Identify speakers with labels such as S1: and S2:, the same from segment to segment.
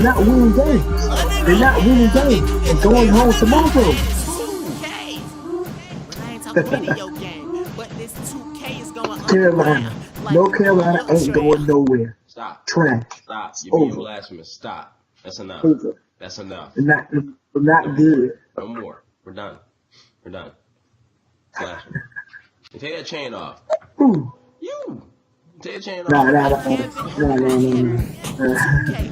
S1: They're not winning games. They're not winning games. They're going home tomorrow.
S2: 2K. I ain't talking video game, but this 2K is going
S1: Carolina.
S2: underground.
S1: No, Carolina ain't going nowhere.
S3: Stop.
S1: Trash.
S3: Stop. You're being blasphemous. Stop. That's enough. That's enough.
S1: They're not good.
S3: No more. We're done. We're done. Blasphemy. Take that chain off.
S1: Ooh.
S3: You. Take that chain off.
S1: Nah.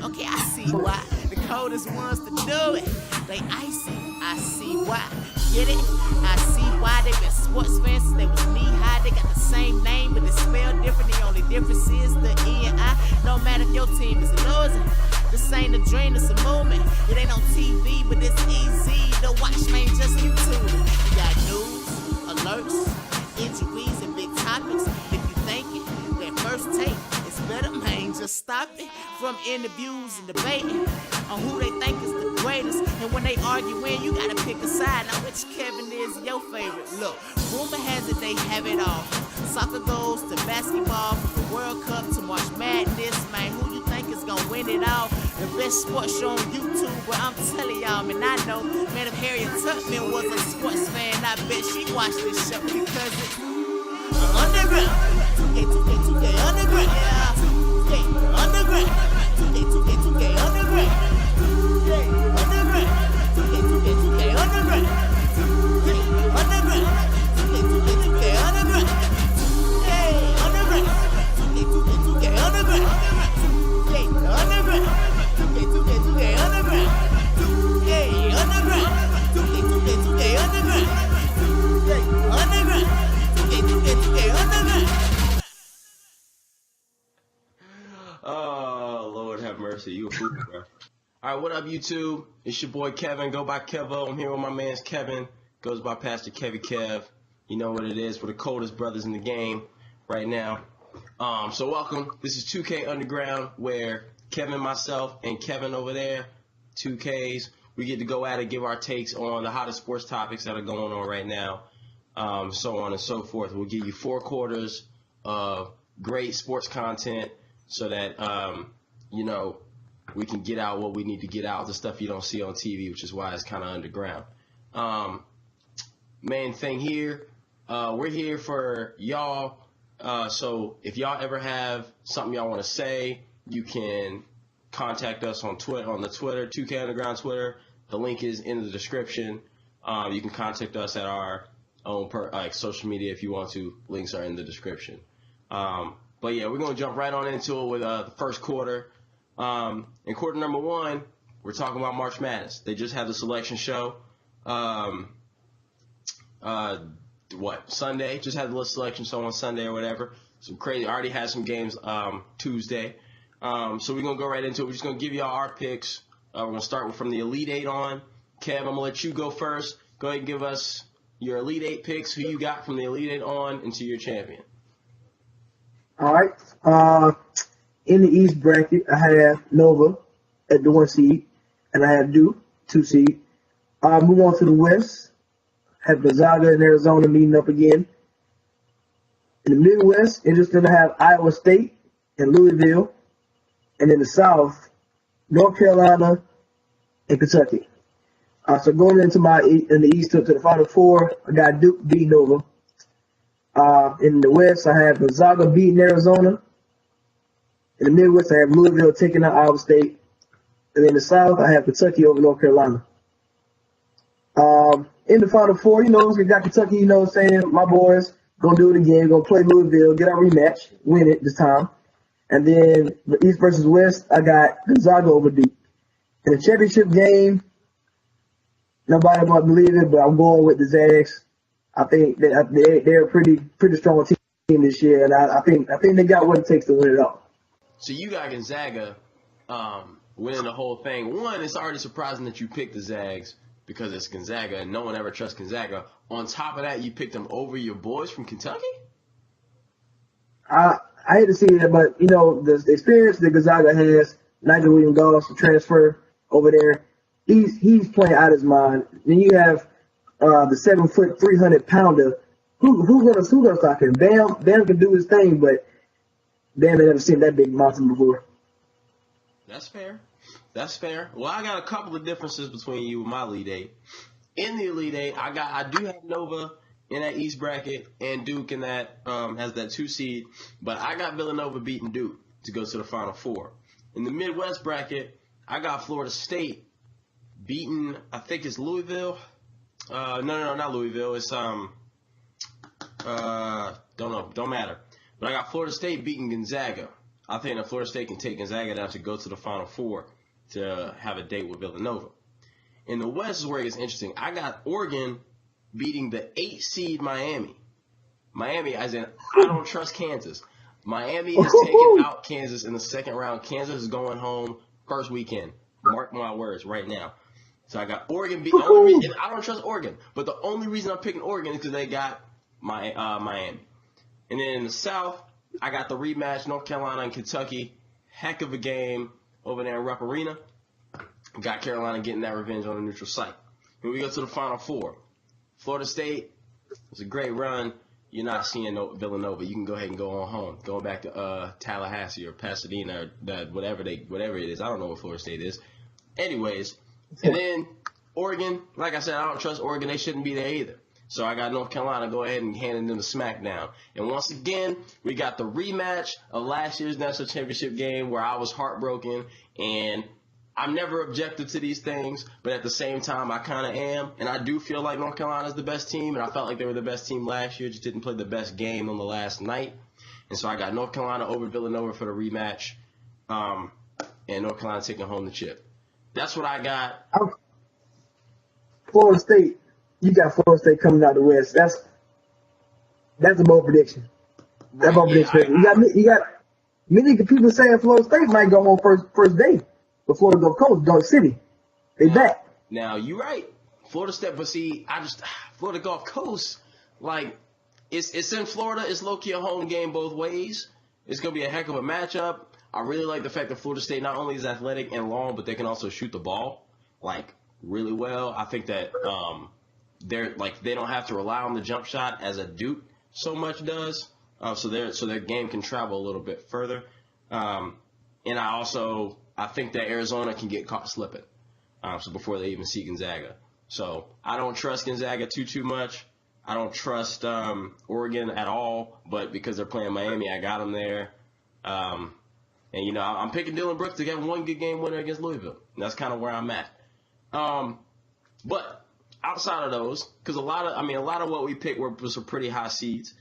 S2: Okay, I see why. The coldest ones to do it. They icy. I see why. Get it? I see why they been sports fans since they was knee high. They got the same name, but it's spelled different. The only difference is the E and I. No matter if your team is losing. This ain't a dream, it's a movement. It ain't on TV, but it's easy to watch, man, just YouTube. You got news, alerts, injuries, and big topics. If you thinking that first take is better, man, just stop it. From interviews and debating on who they think is the greatest. And when they arguing, you gotta pick a side. Now, which Kevin is your favorite? Look, rumor has it they have it all. Soccer goes to basketball, from the World Cup to March Madness, man, who you think is gonna win it all? The best sports show on YouTube, but I'm telling y'all, man, I know, man, if Harriet Tubman was a sports fan, I bet she watched this show because it's underground. 2K underground. Yeah. 2K underground. 2K underground. 2K underground. 2K underground. 2K underground. 2K underground. 2K underground. 2K underground. 2K underground. 2K underground. 2K underground. 2K underground. 2K underground. 2K underground.
S3: Oh, Lord have mercy. You a fool, bro. All right, what up, YouTube? It's your boy Kevin. Go by Kev0. I'm here with my man's Kevin. Goes by Pastor KevyKev. You know what it is. We're the coldest brothers in the game right now. So welcome. This is 2K Underground, where Kevin, myself, and Kevin over there, 2Ks, we get to go at it, give our takes on the hottest sports topics that are going on right now, so on and so forth. We'll give you 4 quarters of great sports content so that, you know, we can get out what we need to get out, the stuff you don't see on TV, which is why it's kind of underground. Main thing here, we're here for y'all. So if y'all ever have something y'all want to say, you can contact us on Twitter, on the Twitter, 2K Underground Twitter. The link is in the description. You can contact us at our own social media if you want to. Links are in the description. But yeah, we're going to jump right on into it with the first quarter. In quarter number 1, we're talking about March Madness. They just had the selection show. Sunday? Just had the selection show on Sunday or whatever. Some crazy. Already had some games Tuesday. So we're going to go right into it. We're just going to give y'all our picks. We're going to start from the Elite 8 on. Kev, I'm going to let you go first. Go ahead and give us your Elite 8 picks, who you got from the Elite 8 on into your champion.
S1: All right. In the East bracket, I have Nova at the 1 seed, and I have Duke, 2 seed. Move on to the West. Have Gonzaga and Arizona meeting up again. In the Midwest, it's just going to have Iowa State and Louisville. And in the South, North Carolina and Kentucky. So going into in the East to the Final Four, I got Duke beating Nova. In the West, I have Gonzaga beating Arizona. In the Midwest, I have Louisville taking out Iowa State. And in the South, I have Kentucky over North Carolina. In the Final Four, you know, we got Kentucky, you know what I'm saying? My boys going to do it again, going to play Louisville, get our rematch, win it this time. And then the East versus West, I got Gonzaga over Duke. In the championship game, nobody might believe it, but I'm going with the Zags. I think they're a pretty strong team this year, and I think they got what it takes to win it all.
S3: So you got Gonzaga winning the whole thing. One, it's already surprising that you picked the Zags because it's Gonzaga, and no one ever trusts Gonzaga. On top of that, you picked them over your boys from Kentucky?
S1: I hate to see that, but, you know, the experience that Gonzaga has, Nigel Williams-Goss, the transfer over there, he's playing out his mind. Then you have the 7-foot, 300-pounder. Who's gonna stop him? Bam can do his thing, but Bam had never seen that big monster before.
S3: That's fair. That's fair. Well, I got a couple of differences between you and my Elite Eight. In the Elite Eight, I do have Nova in that East bracket and Duke in that has that 2 seed, but I got Villanova beating Duke to go to the Final Four. In the Midwest bracket, I got Florida State beating, I think it's Louisville. No, not Louisville. It's don't matter. But I got Florida State beating Gonzaga. I think that Florida State can take Gonzaga down to go to the Final Four to have a date with Villanova. In the West is where it gets interesting. I got Oregon beating the 8 seed Miami. Miami, as in, I don't trust Kansas. Miami is taking out Kansas in the second round. Kansas is going home first weekend. Mark my words right now. So I got Oregon beating. I don't trust Oregon, but the only reason I'm picking Oregon is because they got Miami. And then in the South, I got the rematch, North Carolina and Kentucky. Heck of a game over there in Rupp Arena. Got Carolina getting that revenge on a neutral site. And we go to the Final Four. Florida State was a great run. You're not seeing Villanova. You can go ahead and go on home. Going back to Tallahassee or Pasadena or whatever it is. I don't know what Florida State is. Anyways, and then Oregon, like I said, I don't trust Oregon. They shouldn't be there either. So I got North Carolina go ahead and handing them the smackdown. And once again, we got the rematch of last year's national championship game where I was heartbroken. And I'm never objective to these things, but at the same time, I kind of am. And I do feel like North Carolina is the best team, and I felt like they were the best team last year, just didn't play the best game on the last night. And so I got North Carolina over Villanova for the rematch, and North Carolina taking home the chip. That's what I got.
S1: Florida State. You got Florida State coming out the West. That's a bold prediction. That's a bold prediction. You got many people saying Florida State might go home first day. But Florida Gulf Coast, Dark City, they back.
S3: Now you're right, Florida State. But see, Florida Gulf Coast, like it's in Florida. It's low key a home game both ways. It's gonna be a heck of a matchup. I really like the fact that Florida State not only is athletic and long, but they can also shoot the ball like really well. I think that they don't have to rely on the jump shot as a Duke so much does. So their game can travel a little bit further. And I think that Arizona can get caught slipping. So before they even see Gonzaga. So I don't trust Gonzaga too much. I don't trust Oregon at all. But because they're playing Miami, I got them there. And I'm picking Dylan Brooks to get one good game winner against Louisville. And that's kind of where I'm at. But outside of those, because a lot of what we picked were some pretty high seeds.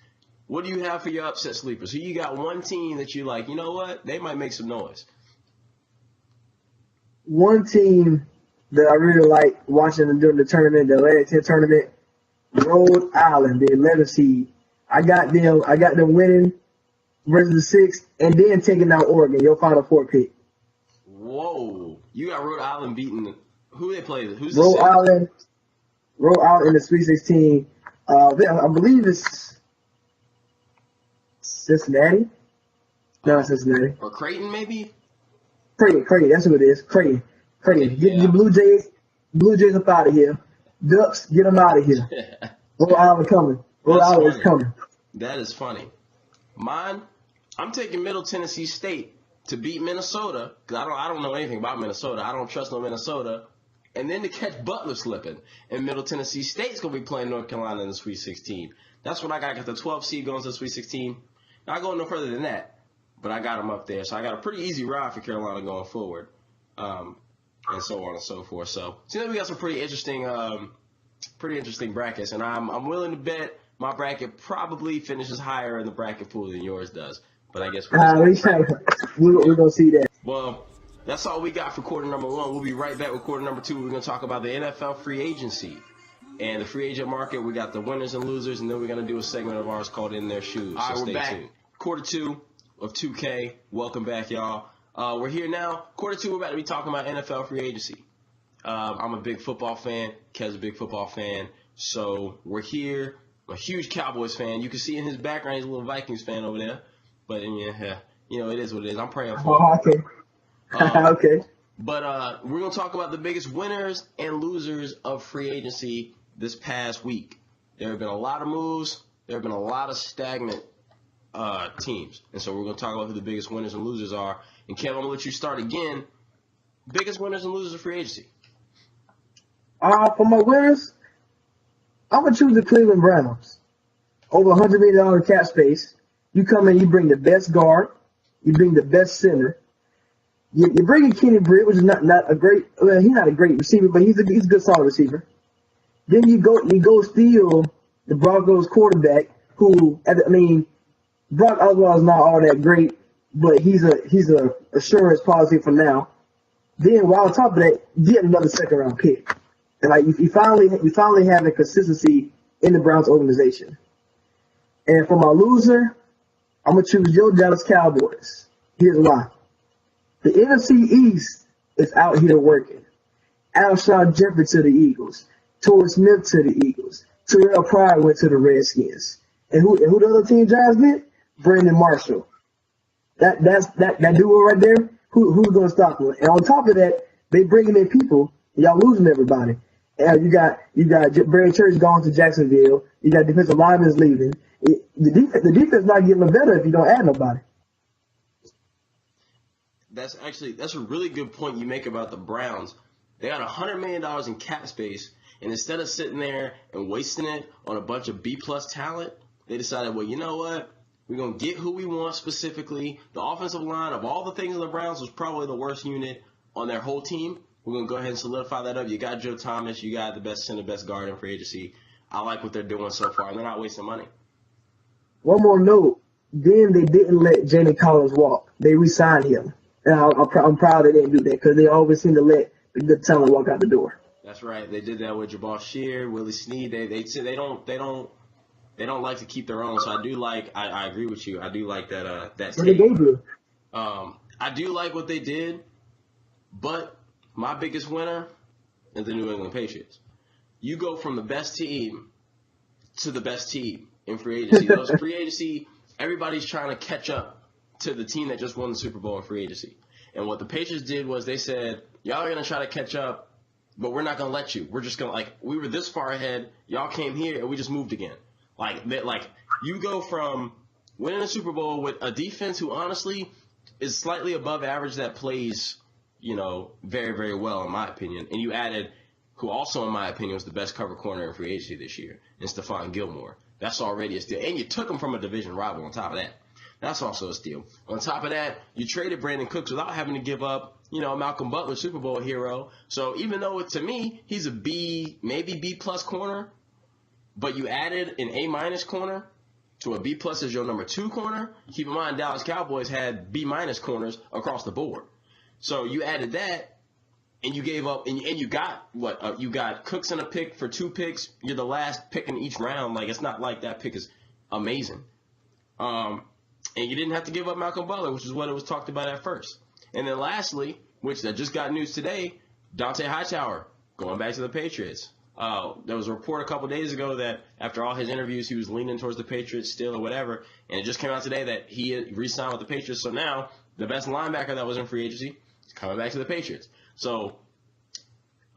S3: What do you have for your upset sleepers? So you got one team that you like, you know what? They might make some noise.
S1: One team that I really like watching them during the tournament, the Atlantic 10 tournament, Rhode Island, the 11 seed. I got them winning versus the 6, and then taking out Oregon, your Final Four pick.
S3: Whoa. You got Rhode Island beating who they played? Who's
S1: Rhode
S3: the
S1: Island? Rhode Island in the Sweet 16. I believe it's Cincinnati. No, Cincinnati.
S3: Or Creighton, maybe?
S1: Creighton, that's who it is. Creighton. Get the Blue Jays up out of here. Ducks, get them out of here. Rhode Island coming. Rhode Island is coming.
S3: That is funny. Mine, I'm taking Middle Tennessee State to beat Minnesota, because I don't know anything about Minnesota. I don't trust no Minnesota. And then to catch Butler slipping. And Middle Tennessee State's going to be playing North Carolina in the Sweet 16. That's what I got. I got the 12 seed going to the Sweet 16. Not going no further than that. But I got them up there. So I got a pretty easy ride for Carolina going forward. And so on and so forth. So seems like we got some pretty interesting brackets. And I'm willing to bet my bracket probably finishes higher in the bracket pool than yours does. But I guess we're going
S1: to see that.
S3: Well, that's all we got for quarter number 1. We'll be right back with quarter number 2. We're going to talk about the NFL free agency and the free agent market. We got the winners and losers, and then we're going to do a segment of ours called In Their Shoes.
S1: All right,
S3: so
S1: we're back.
S3: Tuned. Quarter 2 of 2K. Welcome back, y'all. We're here now. Quarter 2, we're about to be talking about NFL free agency. I'm a big football fan. Kev's a big football fan. So we're here. I'm a huge Cowboys fan. You can see in his background he's a little Vikings fan over there. But, it is what it is. I'm praying for him.
S1: Okay. Okay.
S3: But we're going to talk about the biggest winners and losers of free agency this past week. There have been a lot of moves. There have been a lot of stagnant teams. And so we're going to talk about who the biggest winners and losers are. And, Kev, I'm going to let you start again biggest winners and losers of free agency?
S1: For my winners, I'm gonna choose the Cleveland Browns. Over $100 million cap space. You come in, you bring the best guard, you bring the best center. You're bringing Kenny Britt, which is not a great. Well, he's not a great receiver, but he's a good solid receiver. Then you go steal the Broncos quarterback, who Brock Osweiler is not all that great, but he's a assurance policy for now. Then while on top of that, get another second round pick, and like you finally have a consistency in the Browns organization. And for my loser, I'm gonna choose your Dallas Cowboys. Here's why. The NFC East is out here working. Alshon Jeffrey to the Eagles. Torrey Smith to the Eagles. Terrell Pryor went to the Redskins. And who the other team Giants get? Brandon Marshall. That duo right there, who's gonna stop them? And on top of that, they bringing in people, and y'all losing everybody. And you got Barry Church going to Jacksonville. You got defensive linemen leaving. The defense not getting better if you don't add nobody.
S3: That's a really good point you make about the Browns. They got $100 million in cap space, and instead of sitting there and wasting it on a bunch of B-plus talent, they decided, well, you know what? We're going to get who we want specifically. The offensive line, of all the things in the Browns, was probably the worst unit on their whole team. We're going to go ahead and solidify that up. You got Joe Thomas. You got the best center, best guard in free agency. I like what they're doing so far, and they're not wasting money.
S1: One more note. Then they didn't let Jamie Collins walk. They re-signed him. And I'm proud they didn't do that because they always seem to let the good talent walk out the door.
S3: That's right. They did that with Jabal Sheard, Willie Snead. They don't like to keep their own. So I agree with you. I do like that
S1: What they gave you?
S3: I do like what they did, but my biggest winner is the New England Patriots. You go from the best team to the best team in free agency. Those free agency, everybody's trying to catch up to the team that just won the Super Bowl in free agency. And what the Patriots did was they said, y'all are going to try to catch up, but we're not going to let you. We're just going to, we were this far ahead. Y'all came here, and we just moved again. You go from winning a Super Bowl with a defense who honestly is slightly above average that plays, very, very well, in my opinion. And you added, who also, in my opinion, was the best cover corner in free agency this year, in Stephon Gilmore. That's already a steal. And you took him from a division rival on top of that. That's also a steal. On top of that, you traded Brandon Cooks without having to give up, Malcolm Butler, Super Bowl hero. So even though to me, he's a B, maybe B-plus corner, but you added an A-minus corner to a B-plus as your number 2 corner. Keep in mind, Dallas Cowboys had B-minus corners across the board. So you added that, and you gave up, and you got what? You got Cooks in a pick for 2 picks. You're the last pick in each round. It's not like that pick is amazing. And you didn't have to give up Malcolm Butler, which is what it was talked about at first. And then lastly, which I just got news today, Dante Hightower going back to the Patriots. There was a report a couple days ago that after all his interviews, he was leaning towards the Patriots still or whatever. And it just came out today that he had re-signed with the Patriots. So now the best linebacker that was in free agency is coming back to the Patriots. So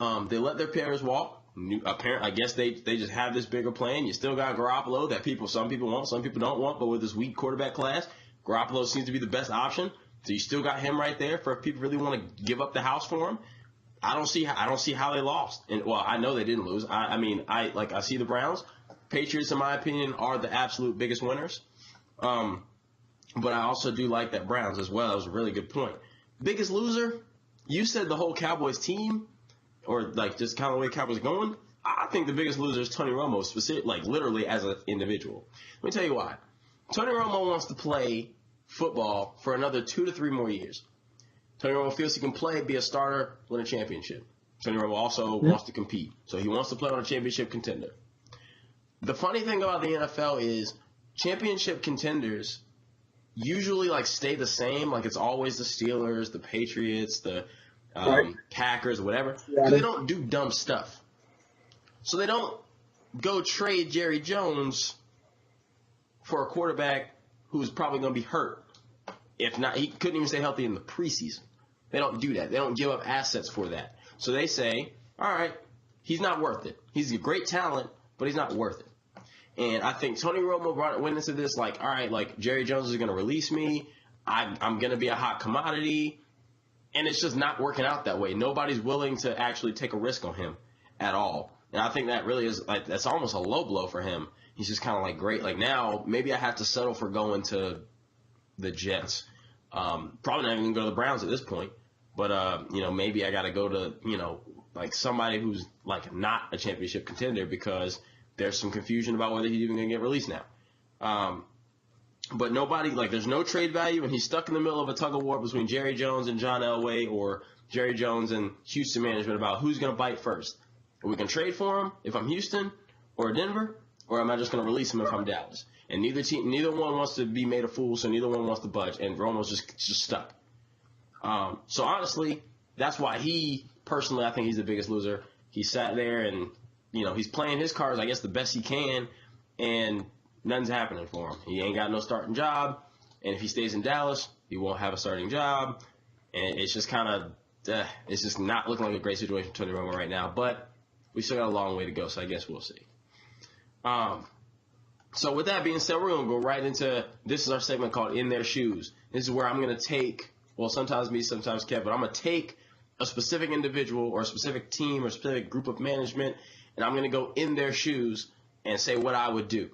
S3: they let their players walk. I guess they just have this bigger plan. You still got Garoppolo that some people want, some people don't want, but with this weak quarterback class, Garoppolo seems to be the best option. So you still got him right there for if people really want to give up the house for him. I don't see how they lost. And I know they didn't lose. I see the Browns. Patriots, in my opinion, are the absolute biggest winners. But I also do like that Browns as well. That was a really good point. Biggest loser? You said the whole Cowboys team. Or just kind of the way Cowboys going, I think the biggest loser is Tony Romo, literally as an individual. Let me tell you why. Tony Romo wants to play football for another 2 to 3 more years. Tony Romo feels he can play, be a starter, win a championship. Tony Romo also wants to compete, so he wants to play on a championship contender. The funny thing about the NFL is championship contenders usually stay the same. It's always the Steelers, the Patriots, the Packers or whatever, because they don't do dumb stuff. So they don't go trade Jerry Jones for a quarterback who's probably going to be hurt. If not, he couldn't even stay healthy in the preseason. They don't do that. They don't give up assets for that. So they say, all right, he's not worth it. He's a great talent, but he's not worth it. And I think Tony Romo went into this all right, Jerry Jones is going to release me. I'm going to be a hot commodity. And it's just not working out that way. Nobody's willing to actually take a risk on him at all. And I think that really is like that's almost a low blow for him. He's just kind of like, great. Like now, maybe I have to settle for going to the Jets. Probably not even going to go to the Browns at this point. But, maybe I got to go to, like somebody who's like not a championship contender because there's some confusion about whether he's even going to get released now. But nobody, like there's no trade value, and he's stuck in the middle of a tug of war between Jerry Jones and John Elway or Jerry Jones and Houston management about who's going to bite first. Are we going to trade for him if I'm Houston or Denver, or am I just going to release him if I'm Dallas? And neither one wants to be made a fool, so neither one wants to budge, and Romo's just stuck. So honestly, that's why personally, I think he's the biggest loser. He sat there and, he's playing his cards, I guess, the best he can, and nothing's happening for him. He ain't got no starting job, and if he stays in Dallas, he won't have a starting job, and it's just kind of, it's just not looking like a great situation for Tony Romo right now, but we still got a long way to go, so I guess we'll see. So with that being said, we're going to go right into, this is our segment called In Their Shoes. This is where I'm going to take, well, sometimes me, sometimes Kev, but I'm going to take a specific individual or a specific team or a specific group of management, and I'm going to go in their shoes and say what I would do.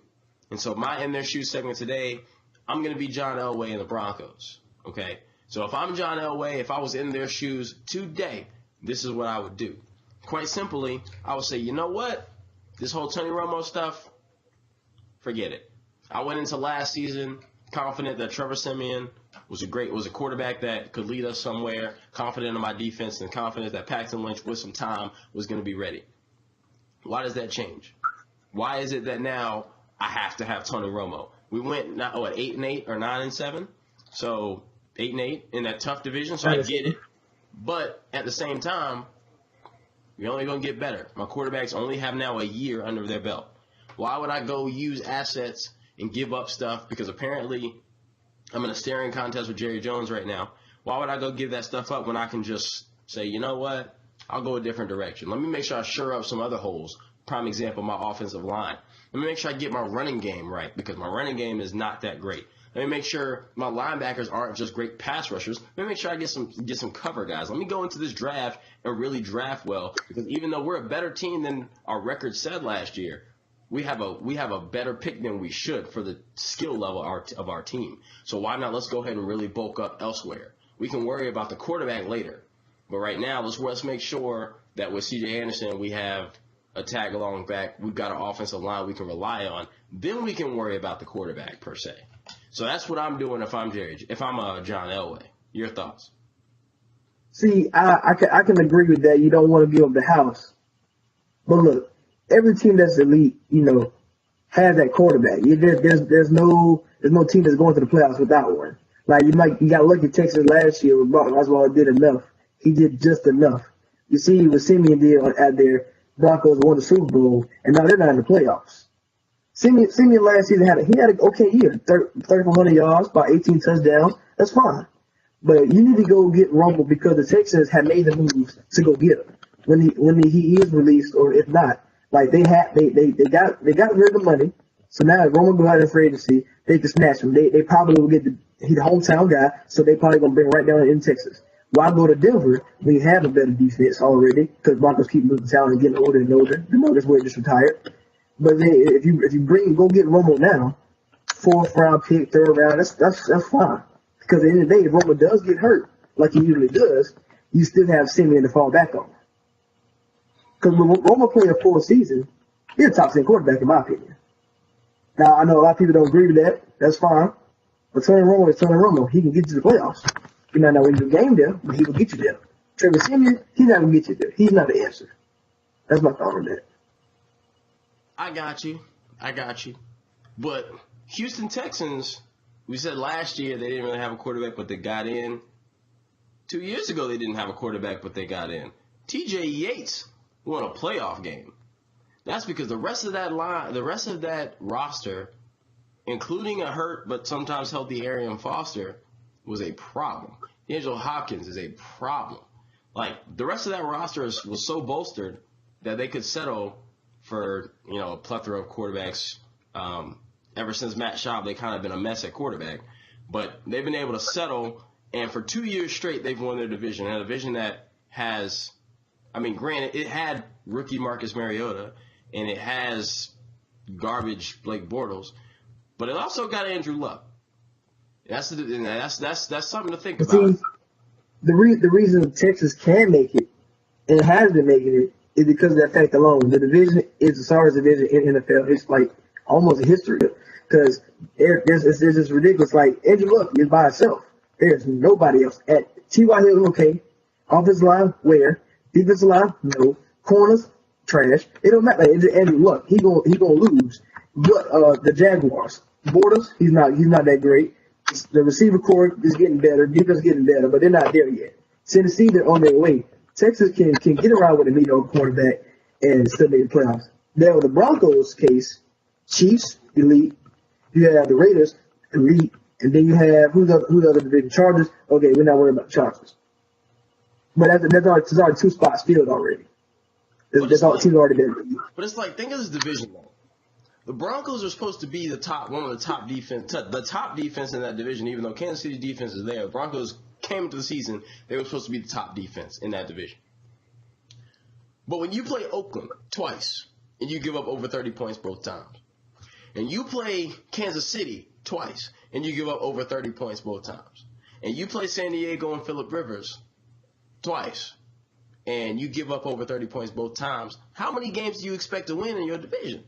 S3: And so my In Their Shoes segment today, I'm going to be John Elway and the Broncos, okay? So if I'm John Elway, if I was in their shoes today, this is what I would do. Quite simply, I would say, you know what? This whole Tony Romo stuff, forget it. I went into last season confident that Trevor Siemian was a quarterback that could lead us somewhere, confident in my defense, and confident that Paxton Lynch with some time was going to be ready. Why does that change? Why is it that now I have to have Tony Romo? We went 8-8 or 9-7, so 8-8 in that tough division. So I get it, but at the same time, you're only going to get better. My quarterbacks only have now a year under their belt. Why would I go use assets and give up stuff? Because apparently I'm in a staring contest with Jerry Jones right now. Why would I go give that stuff up when I can just say, you know what, I'll go a different direction. Let me make sure I shore up some other holes. Prime example, my offensive line. Let me make sure I get my running game right because my running game is not that great. Let me make sure my linebackers aren't just great pass rushers. Let me make sure I get some cover guys. Let me go into this draft and really draft well because even though we're a better team than our record said last year, we have a better pick than we should for the skill level of our team. So why not let's go ahead and really bulk up elsewhere. We can worry about the quarterback later. But right now, let's make sure that with C.J. Anderson, we have a tag-along back. We've got an offensive line we can rely on. Then we can worry about the quarterback per se. So that's what I'm doing if I'm John Elway. Your thoughts?
S1: See, I can agree with that. You don't want to give up the house. But look, every team that's elite, has that quarterback. There's no team that's going to the playoffs without one. Like you got to look at Texas last year. Oswald did enough. He did just enough. You see what Simeon did at their Broncos won the Super Bowl, and now they're not in the playoffs. Simeon last season had an okay year, 3,400 yards, about 18 touchdowns. That's fine. But you need to go get Romo because the Texans have made the moves to go get him when he is released, or if not, like they got rid of the money. So now if Romo go out in free agency, they can snatch him. They probably will he's the hometown guy, so they probably gonna bring him right down in Texas. Why go to Denver when you have a better defense already? Because Broncos keep losing talent and getting older and older. The Nuggets were just retired. But if you go get Romo now, 4th round pick, 3rd round, that's fine. Because at the end of the day, if Romo does get hurt, like he usually does, you still have Simeon to fall back on. Because when Romo played a full season, he's a top 10 quarterback in my opinion. Now I know a lot of people don't agree with that. That's fine. But Tony Romo is Tony Romo. He can get you to the playoffs. You might not win your game there, but he will get you there. Trevor Siemian, he's not going to get you there. He's not the answer. That's my thought on that.
S3: I got you. But Houston Texans, we said last year they didn't really have a quarterback, but they got in. 2 years ago they didn't have a quarterback, but they got in. T.J. Yates won a playoff game. That's because the rest of that roster, including a hurt but sometimes healthy Arian Foster, was a problem. D'Angelo Hopkins is a problem. Like, the rest of that roster was so bolstered that they could settle for, a plethora of quarterbacks. Ever since Matt Schaub, they kind of been a mess at quarterback. But they've been able to settle And for 2 years straight, they've won their division. And a division that has, I mean, granted, it had rookie Marcus Mariota, and it has garbage Blake Bortles, but it also got Andrew Luck. That's something to think about.
S1: See, the reason Texas can make it and has been making it is because of that fact alone. The division is the sorriest division in NFL. It's like almost a history because it's just ridiculous. Like Andrew Luck is by himself. There's nobody else. At T.Y. Hill, okay. Offensive line, where? Defensive line, no. Corners, trash. It don't matter. It's Andrew Luck. He gonna lose. But the Jaguars, Borders, he's not that great. The receiver core is getting better. Defense is getting better, but they're not there yet. Tennessee, they're on their way. Texas can get around with a mediocre quarterback and still make the playoffs. Now, with the Broncos case, Chiefs, elite. You have the Raiders, elite. And then you have, who's the other division? Chargers. Okay, we're not worried about Chargers. But that's already 2 spots filled already. That's all the teams already been.
S3: But it's like, think of this division, though. The Broncos are supposed to be one of the top defense in that division, even though Kansas City defense is there. The Broncos came into the season, they were supposed to be the top defense in that division. But when you play Oakland twice, and you give up over 30 points both times, and you play Kansas City twice, and you give up over 30 points both times, and you play San Diego and Phillip Rivers twice, and you give up over 30 points both times, how many games do you expect to win in your division?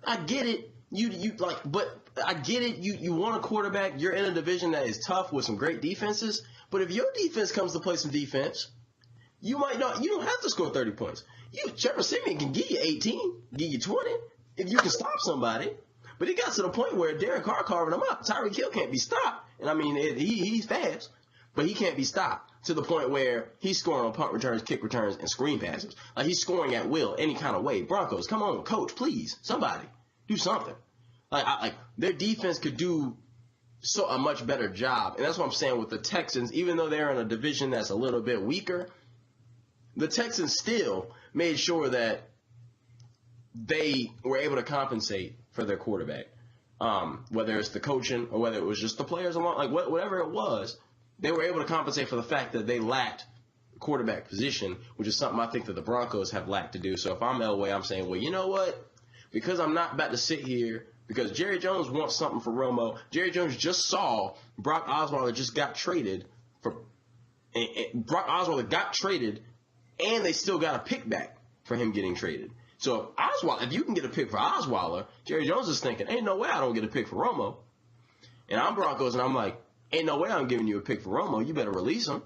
S3: I get it. I get it. You want a quarterback. You're in a division that is tough with some great defenses. But if your defense comes to play some defense, you might not. You don't have to score 30 points. Trevor Siemian can give you 18, give you 20 if you can stop somebody. But it got to the point where Derek Carr carving him up. Tyreek Hill can't be stopped. And I mean, he's fast, but he can't be stopped to the point where he's scoring on punt returns, kick returns, and screen passes. Like he's scoring at will, any kind of way. Broncos, come on, coach, please, somebody. Do something. Like their defense could do a much better job. And that's what I'm saying with the Texans. Even though they're in a division that's a little bit weaker, the Texans still made sure that they were able to compensate for their quarterback. Whether it's the coaching or whether it was just the players along, like whatever it was, they were able to compensate for the fact that they lacked quarterback position, which is something I think that the Broncos have lacked to do. So if I'm Elway, I'm saying, well, you know what? Because I'm not about to sit here, because Jerry Jones wants something for Romo. Jerry Jones just saw Brock Osweiler just got traded Brock Osweiler got traded, and they still got a pick back for him getting traded. So if you can get a pick for Osweiler, Jerry Jones is thinking, ain't no way I don't get a pick for Romo. And I'm Broncos, and I'm like, ain't no way I'm giving you a pick for Romo. You better release him.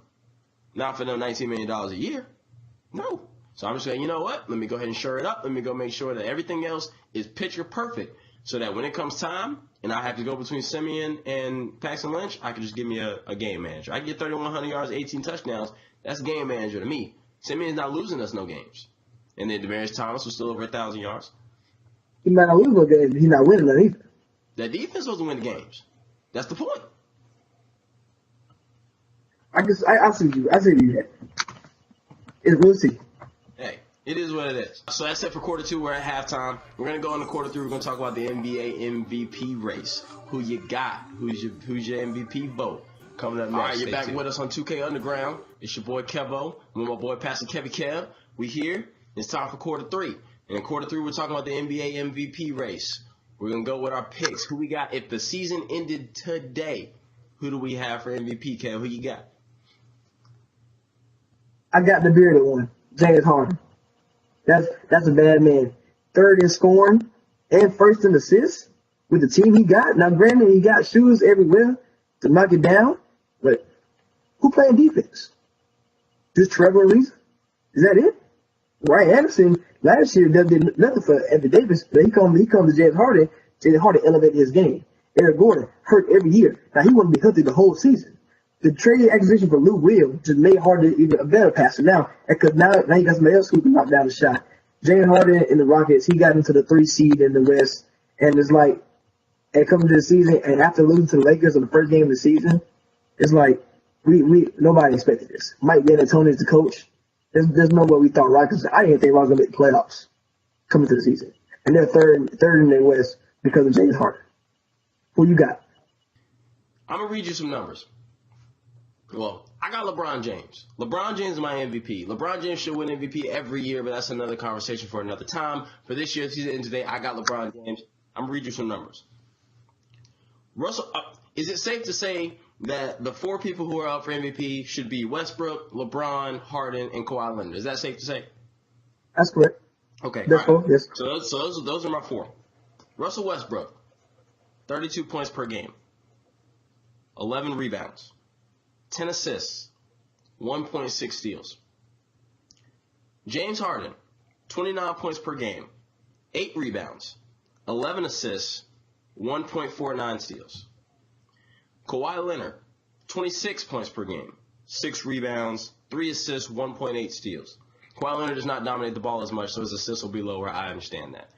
S3: Not for them $19 million a year. No. So I'm just saying, you know what? Let me go ahead and shore it up. Let me go make sure that everything else is picture perfect so that when it comes time and I have to go between Simeon and Paxton Lynch, I can just give me a game manager. I get 3,100 yards, 18 touchdowns. That's game manager to me. Simeon's not losing us no games. And then Demaryius Thomas was still over 1,000 yards.
S1: He might not lose no games, but he's not winning none either.
S3: That defense supposed to win the games. That's the point.
S1: I see you. I see you. We'll see.
S3: Hey, it is what it is. So that's it for quarter 2. We're at halftime. We're going to go into quarter 3. We're going to talk about the NBA MVP race. Who you got? Who's your MVP vote? Coming up next. All right, you're back with us on 2K Underground. It's your boy Kev0. I'm with my boy Pastor KevyKev. We here. It's time for quarter 3. And in quarter 3, we're talking about the NBA MVP race. We're going to go with our picks. Who we got? If the season ended today, who do we have for MVP, Kev? Who you got?
S1: I got the bearded one, James Harden. That's a bad man. 3rd in scoring and 1st in assists with the team he got. Now, granted, he got shoes everywhere to knock it down, but who playing defense? Just Trevor Ariza? Is that it? Ryan Anderson last year did nothing for Anthony Davis, but he comes to James Harden. James Harden elevated his game. Eric Gordon hurt every year. Now he wouldn't be healthy the whole season. The trade acquisition for Lou Will just made Harden even a better passer now, because now he got somebody else who can knock down the shot. James Harden in the Rockets, he got into the 3 seed in the West, and it's like, and coming to the season, and after losing to the Lakers in the first game of the season, it's like nobody expected this. Mike D'Antoni is the coach. There's no way we thought Rockets. I didn't think Rockets was going to make the playoffs coming to the season, and they're third in the West because of James Harden. Who you got?
S3: I'm gonna read you some numbers. Well, I got LeBron James. LeBron James is my MVP. LeBron James should win MVP every year, but that's another conversation for another time. For this year's season today, I got LeBron James. I'm going to read you some numbers. Russell, is it safe to say that the 4 people who are up for MVP should be Westbrook, LeBron, Harden, and Kawhi Leonard? Is that safe to say?
S1: That's correct.
S3: Okay.
S1: That's
S3: all right.
S1: cool. Yes.
S3: So those are my 4. Russell Westbrook, 32 points per game, 11 rebounds, 10 assists, 1.6 steals. James Harden, 29 points per game, 8 rebounds, 11 assists, 1.49 steals. Kawhi Leonard, 26 points per game, 6 rebounds, 3 assists, 1.8 steals. Kawhi Leonard does not dominate the ball as much, so his assists will be lower. I understand that.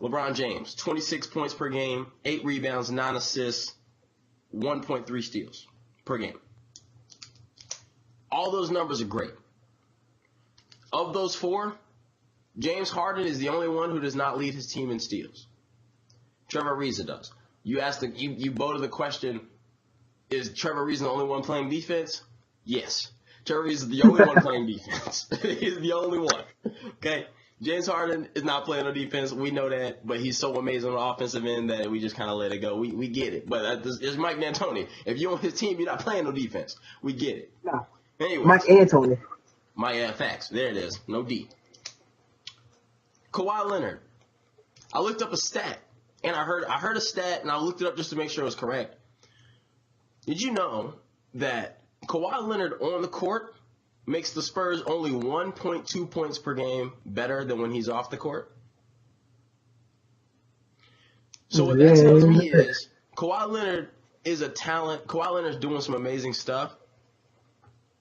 S3: LeBron James, 26 points per game, 8 rebounds, 9 assists, 1.3 steals per game. All those numbers are great. Of those 4, James Harden is the only one who does not lead his team in steals. Trevor Ariza does. You voted the question, is Trevor Ariza the only one playing defense? Yes. Trevor Ariza is the only one playing defense. He's the only one. Okay? James Harden is not playing on defense. We know that, but he's so amazing on the offensive end that we just kind of let it go. We get it. But it's Mike D'Antoni. If you're on his team, you're not playing no defense. We get it.
S1: No.
S3: Anyway.
S1: Mike D'Antoni.
S3: My facts. There it is. No D. Kawhi Leonard. I looked up a stat, and I heard a stat, and I looked it up just to make sure it was correct. Did you know that Kawhi Leonard on the court makes the Spurs only 1.2 points per game better than when he's off the court? So what that tells me is Kawhi Leonard is a talent. Kawhi Leonard's doing some amazing stuff,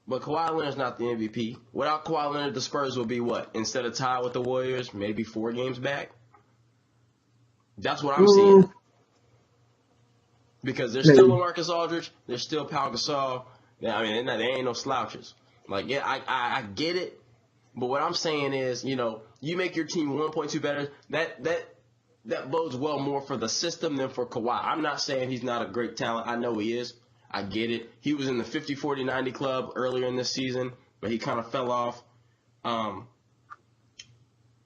S3: but Kawhi Leonard's not the MVP. Without Kawhi Leonard, the Spurs will be what? Instead of tied with the Warriors, maybe 4 games back? That's what I'm seeing. Because there's still LaMarcus Aldridge, there's still Pau Gasol. I mean, there ain't no slouches. Like, yeah, I get it, but what I'm saying is, you make your team 1.2 better. That bodes well more for the system than for Kawhi. I'm not saying he's not a great talent. I know he is. I get it. He was in the 50, 40, 90 club earlier in this season, but he kind of fell off.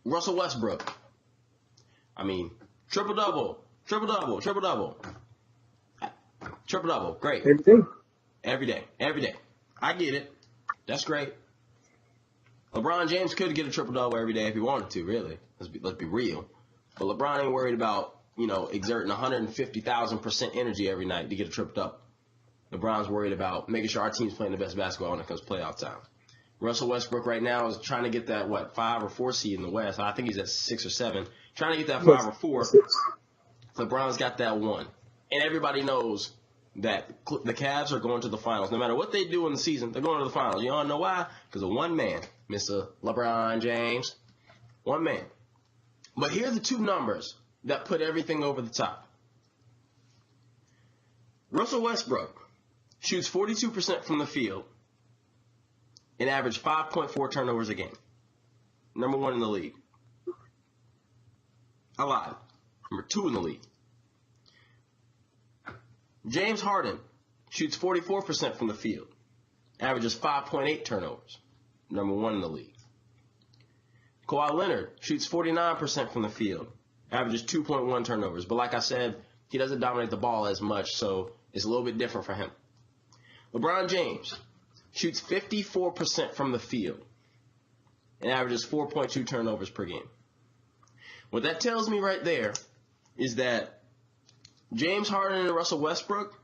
S3: Russell Westbrook. I mean, triple-double. Triple-double, great. Every day. I get it. That's great. LeBron James could get a triple-double every day if he wanted to, really. Let's be real. But LeBron ain't worried about, exerting 150,000% energy every night to get a triple-double. LeBron's worried about making sure our team's playing the best basketball when it comes playoff time. Russell Westbrook right now is trying to get that, 5 or 4 seed in the West. I think he's at 6 or 7. Trying to get that 5 or 4. LeBron's got that 1. And everybody knows that the Cavs are going to the finals. No matter what they do in the season, they're going to the finals. You all know why? Because of one man, Mr. LeBron James. One man. But here are the 2 numbers that put everything over the top. Russell Westbrook shoots 42% from the field and averaged 5.4 turnovers a game. Number 1 in the league. I lied. Number 2 in the league. James Harden shoots 44% from the field, averages 5.8 turnovers, number 1 in the league. Kawhi Leonard shoots 49% from the field, averages 2.1 turnovers. But like I said, he doesn't dominate the ball as much, so it's a little bit different for him. LeBron James shoots 54% from the field and averages 4.2 turnovers per game. What that tells me right there is that James Harden and Russell Westbrook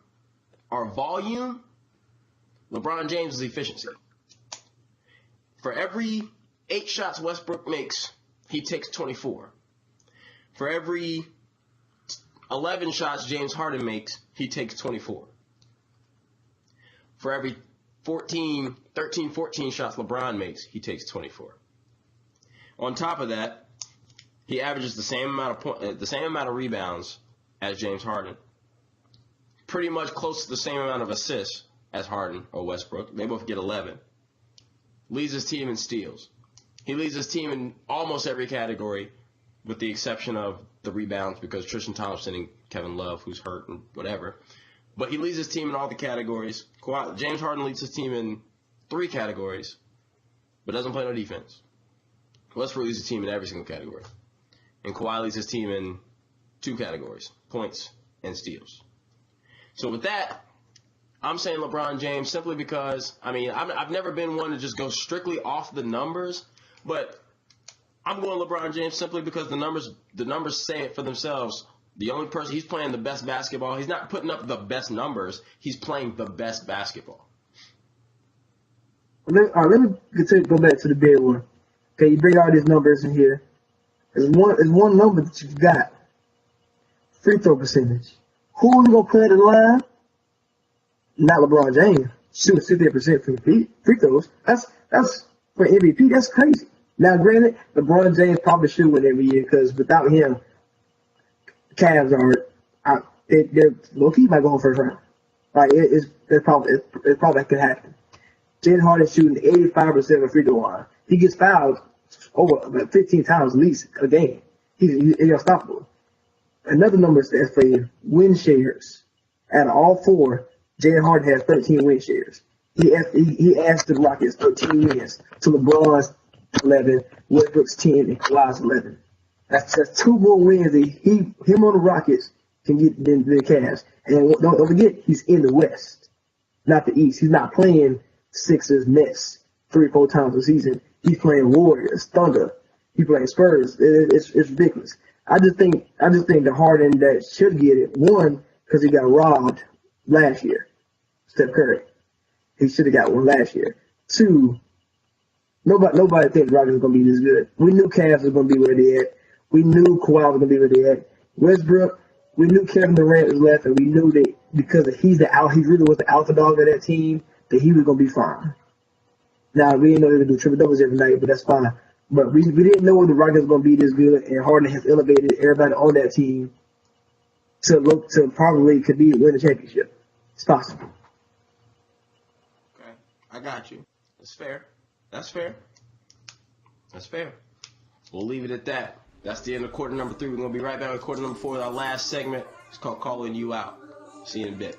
S3: are volume. LeBron James is efficiency. For every 8 shots Westbrook makes, he takes 24. For every 11 shots James Harden makes, he takes 24. For every 13, 14 shots LeBron makes, he takes 24. On top of that, he averages the same amount of rebounds as James Harden. Pretty much close to the same amount of assists as Harden or Westbrook. They both get 11. Leads his team in steals. He leads his team in almost every category with the exception of the rebounds because Tristan Thompson and Kevin Love, who's hurt and whatever. But he leads his team in all the categories. James Harden leads his team in 3 categories, but doesn't play no defense. Westbrook leads his team in every single category. And Kawhi leads his team in 2 categories, points and steals. So with that, I'm saying LeBron James simply because, I've never been one to just go strictly off the numbers, but I'm going LeBron James simply because the numbers say it for themselves. The only person, he's playing the best basketball. He's not putting up the best numbers. He's playing the best basketball.
S1: Let me go back to the big one. Okay, you bring all these numbers in here. There's one number that you've got. Free throw percentage. Who are you going to play at the line? Not LeBron James. Shooting 68% from free throws. That's for MVP. That's crazy. Now, granted, LeBron James probably should win every year because without him, Cavs are they're low-key might go home first round. Like it probably could happen. James Harden shooting 85% of free throw line. He gets fouled over about 15 times at least a game. He's unstoppable. Another number that's for you, win shares. Out of all 4, James Harden has 13 win shares. He asked the Rockets 13 wins to LeBron's 11, Westbrook's 10, and Kawhi's 11. That's 2 more wins that him on the Rockets can get than the Cavs. And don't forget, he's in the West, not the East. He's not playing Sixers, Nets 3 or 4 times a season. He's playing Warriors, Thunder. He's playing Spurs. It's ridiculous. I just think the Harden that should get it, one, because he got robbed last year. Steph Curry. He should have got one last year. 2, nobody thinks Rockets is going to be this good. We knew Cavs was going to be where they at. We knew Kawhi was going to be where they at. Westbrook, we knew Kevin Durant was left, and we knew that because he really was the alpha dog of that team, that he was going to be fine. Now, we didn't know they would do triple doubles every night, but that's fine. But we didn't know the Rockets were going to be this good, and Harden has elevated everybody on that team to probably could win the championship. It's possible.
S3: Okay, I got you. That's fair. That's fair. We'll leave it at that. That's the end of quarter number 3. We're going to be right back with quarter number 4 with our last segment. It's called Callin You Out. See you in a bit.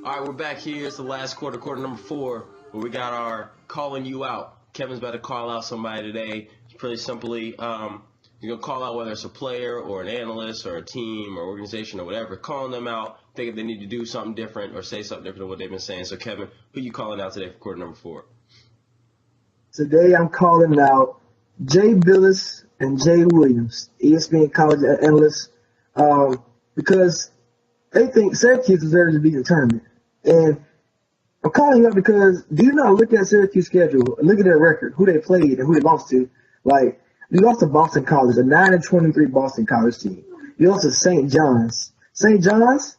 S3: All right, we're back here. It's the last quarter number 4, where we got our Callin You Out. Kevin's about to call out somebody today. It's pretty simply, you're going to call out whether it's a player or an analyst or a team or organization or whatever, calling them out, thinking they need to do something different or say something different than what they've been saying. So, Kevin, who are you calling out today for quarter number 4?
S1: Today I'm calling out Jay Billis and Jay Williams, ESPN college analysts, because they think Syracuse deserves to be in the tournament. And I'm calling you out because do you not look at Syracuse's schedule and look at their record, who they played and who they lost to? Like, you lost to Boston College, a 9-23 Boston College team. You lost to St. John's. St. John's?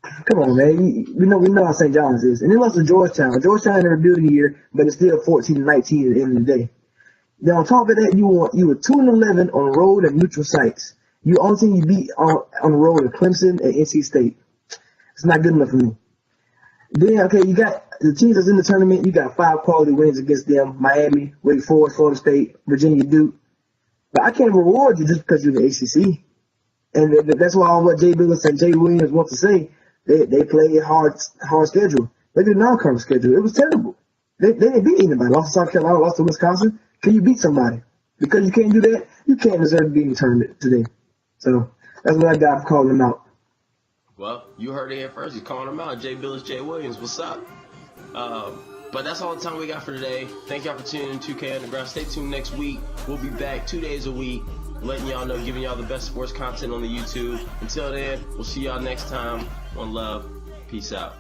S1: Come on, man. We know how St. John's is. And they lost to Georgetown. Georgetown in a rebuilding year, but it's still 14-19 at the end of the day. Then on top of that, you were 2-11 on the road at neutral sites. You only team you beat on the road at Clemson and NC State. It's not good enough for me. Then, okay, you got the teams that's in the tournament. You got 5 quality wins against them: Miami, Wake Forest, Florida State, Virginia, Duke. But I can't reward you just because you're in the ACC. And that's why all what Jay Billis and Jay Williams want to say. They play a hard schedule. They did a non-conference schedule. It was terrible. They didn't beat anybody. Lost to South Carolina, lost to Wisconsin. Can you beat somebody? Because you can't do that, you can't deserve to be in the tournament today. So that's what I got for calling them out.
S3: Well, you heard it here first. He's calling them out. Jay Billis, Jay Williams, what's up? But that's all the time we got for today. Thank y'all for tuning in to 2K Underground. Stay tuned next week. We'll be back 2 days a week, letting y'all know, giving y'all the best sports content on the YouTube. Until then, we'll see y'all next time. One love. Peace out.